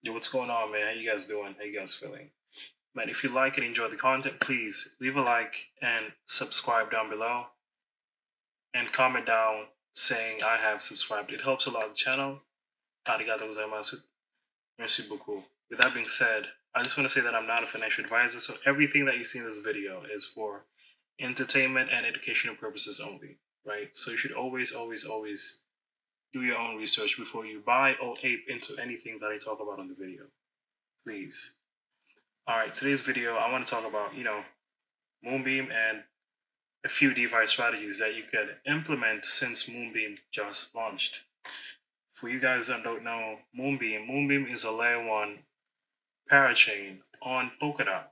Yo, what's going on, man? How you guys doing? How you guys feeling? Man, if you like and enjoy the content, please leave a like and subscribe down below and comment down saying I have subscribed. It helps a lot the channel. Arigato gozaimasu. Merci beaucoup. With that being said, I just want to say that I'm not a financial advisor, so everything that you see in this video is for entertainment and educational purposes only, right? So you should always do your own research before you buy or ape into anything that I talk about on the video. Please. All right, today's video, I want to talk about, Moonbeam and a few DeFi strategies that you could implement since Moonbeam just launched. For you guys that don't know, Moonbeam is a layer one parachain on Polkadot.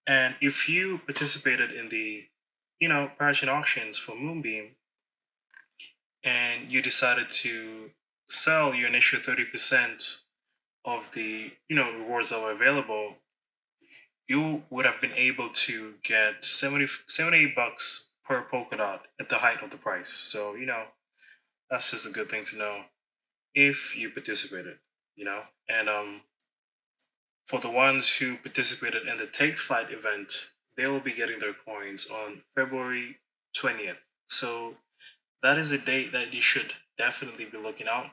And if you participated in the, parachain auctions for Moonbeam and you decided to sell your initial 30% of the, rewards that were available, you would have been able to get 78 bucks per Polkadot at the height of the price. So, that's just a good thing to know if you participated, And for the ones who participated in the Take Flight event, they will be getting their coins on February 20th. So that is a date that you should definitely be looking out.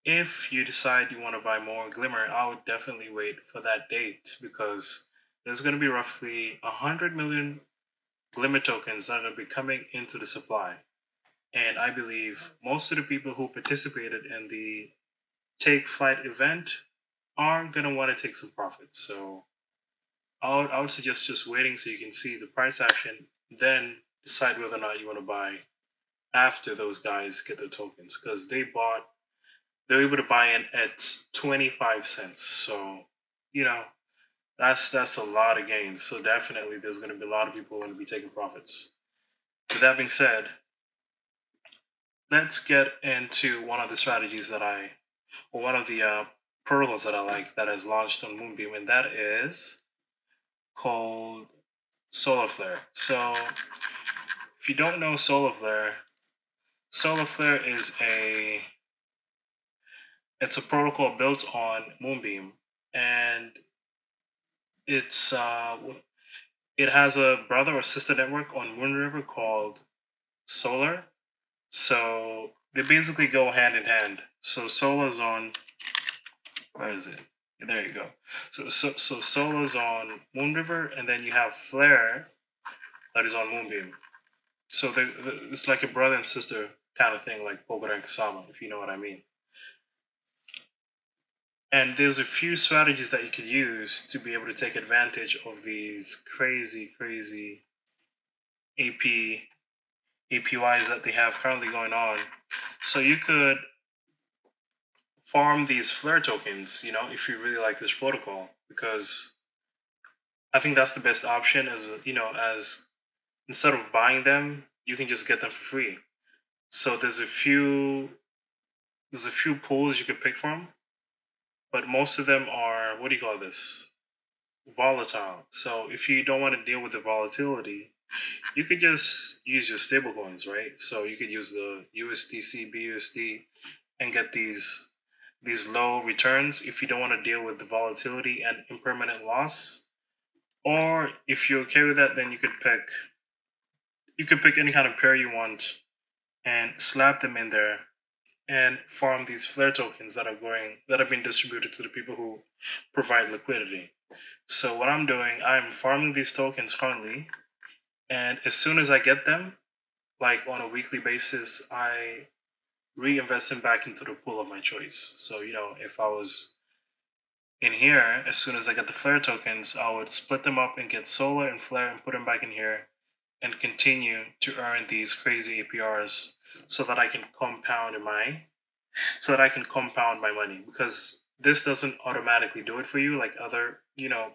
If you decide you want to buy more Glimmer, I would definitely wait for that date because there's going to be roughly 100 million Glimmer tokens that are going to be coming into the supply. And I believe most of the people who participated in the Take Flight event are going to want to take some profits. So I would suggest just waiting so you can see the price action, then decide whether or not you want to buy after those guys get their tokens because they're able to buy in at 25 cents. So, that's a lot of gains. So definitely there's going to be a lot of people who are going to be taking profits. With that being said, let's get into one of the strategies or one of the protocols that I like that has launched on Moonbeam, and that is called Solar Flare. So if you don't know Solar Flare it's a protocol built on Moonbeam, and it's it has a brother or sister network on Moonriver called Solar. So they basically go hand in hand. So Solar's on, where is it? There you go. So Solar's on Moonriver, and then you have Flare that is on Moonbeam. So it's like a brother and sister kind of thing, like Pogoda and Kasama, if you know what I mean. And there's a few strategies that you could use to be able to take advantage of these crazy APYs that they have currently going on. So you could farm these Flare tokens, if you really like this protocol, because I think that's the best option as instead of buying them, you can just get them for free. So there's a few pools you could pick from, but most of them are, what do you call this? Volatile. So if you don't want to deal with the volatility, you could just use your stablecoins, right? So you could use the USDC, BUSD, and get these low returns if you don't want to deal with the volatility and impermanent loss. Or if you're okay with that, then you could pick any kind of pair you want and slap them in there and farm these Flare tokens that are being distributed to the people who provide liquidity. So what I'm doing, I'm farming these tokens currently, and as soon as I get them, like on a weekly basis, I reinvest them back into the pool of my choice. So, if I was in here, as soon as I get the Flare tokens, I would split them up and get Solar and Flare and put them back in here and continue to earn these crazy APRs so that I can compound my money, because this doesn't automatically do it for you like other,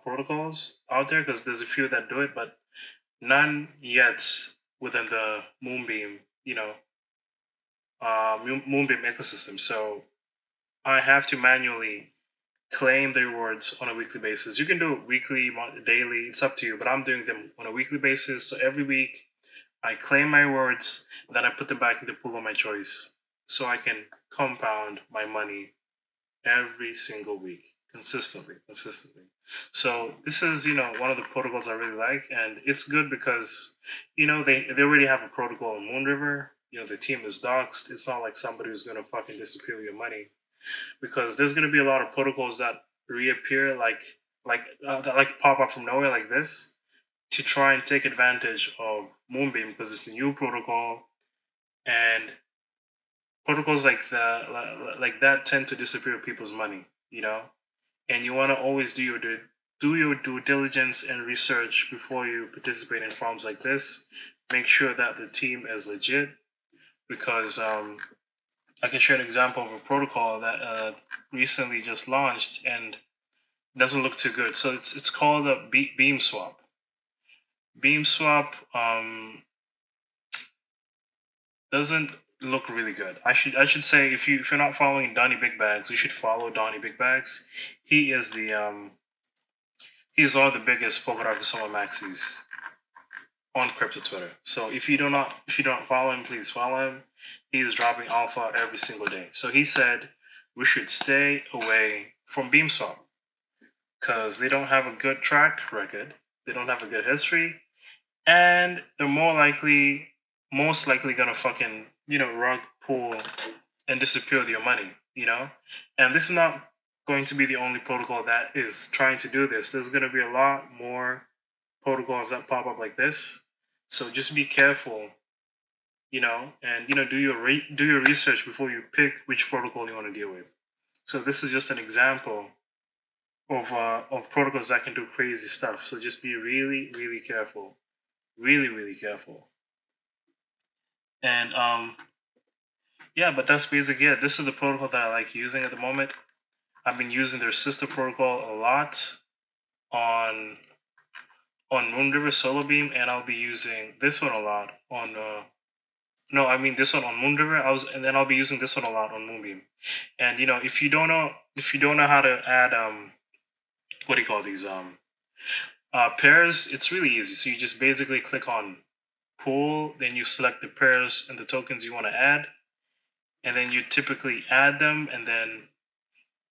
protocols out there, because there's a few that do it, but none yet within the Moonbeam, Moonbeam ecosystem. So I have to manually claim the rewards on a weekly basis. You can do it weekly, daily, it's up to you, but I'm doing them on a weekly basis. So every week I claim my rewards, then I put them back in the pool of my choice so I can compound my money every single week, consistently. So this is, one of the protocols I really like, and it's good because, they already have a protocol in Moonriver. The team is doxed. It's not like somebody who's gonna fucking disappear with your money, because there's gonna be a lot of protocols that reappear that like pop up from nowhere like this to try and take advantage of Moonbeam because it's the new protocol, and protocols like that tend to disappear people's money. And you want to always do your due diligence and research before you participate in farms like this. Make sure that the team is legit, because I can share an example of a protocol that recently just launched and doesn't look too good. So it's called a Beam Swap. Beam Swap doesn't look really good. I should say, if you're not following Donnie Big Bags, you should follow Donnie Big Bags. He is he's one of the biggest Polkadot Summer Maxis on crypto Twitter. So if you don't follow him, please follow him. He's dropping alpha every single day. So he said we should stay away from BeamSwap because they don't have a good track record. They don't have a good history, and they're most likely gonna fucking rug pull and disappear with your money. And this is not going to be the only protocol that is trying to do this. There's gonna be a lot more protocols that pop up like this. So just be careful, and do your research before you pick which protocol you want to deal with. So this is just an example of protocols that can do crazy stuff. So just be really, really careful, really, really careful. And yeah, but that's basically it. This is the protocol that I like using at the moment. I've been using their sister protocol a lot on Moonriver Solo Beam, and I'll be using this one a lot on no, I mean this one on Moonriver. And then I'll be using this one a lot on Moonbeam. And if you don't know how to add what do you call these pairs, it's really easy. So you just basically click on pool, then you select the pairs and the tokens you want to add, and then you typically add them, and then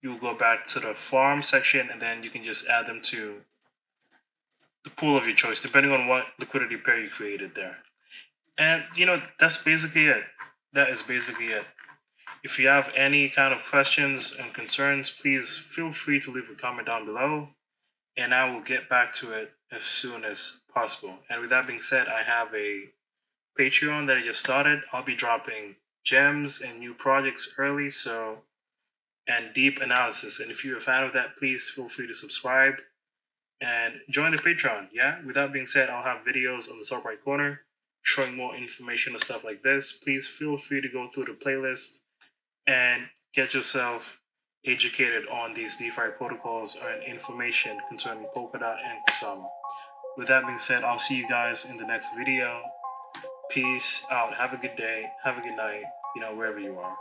you'll go back to the farm section, and then you can just add them to the pool of your choice, depending on what liquidity pair you created there. And that's basically it. That is basically it. If you have any kind of questions and concerns, please feel free to leave a comment down below, and I will get back to it as soon as possible. And with that being said, I have a Patreon that I just started. I'll be dropping gems and new projects early, and deep analysis. And if you're a fan of that, please feel free to subscribe and join the Patreon. Yeah. With that being said, I'll have videos on the top right corner showing more information and stuff like this. Please feel free to go through the playlist and get yourself educated on these DeFi protocols and information concerning Polkadot and Kusama. With that being said, I'll see you guys in the next video. Peace out. Have a good day. Have a good night, wherever you are.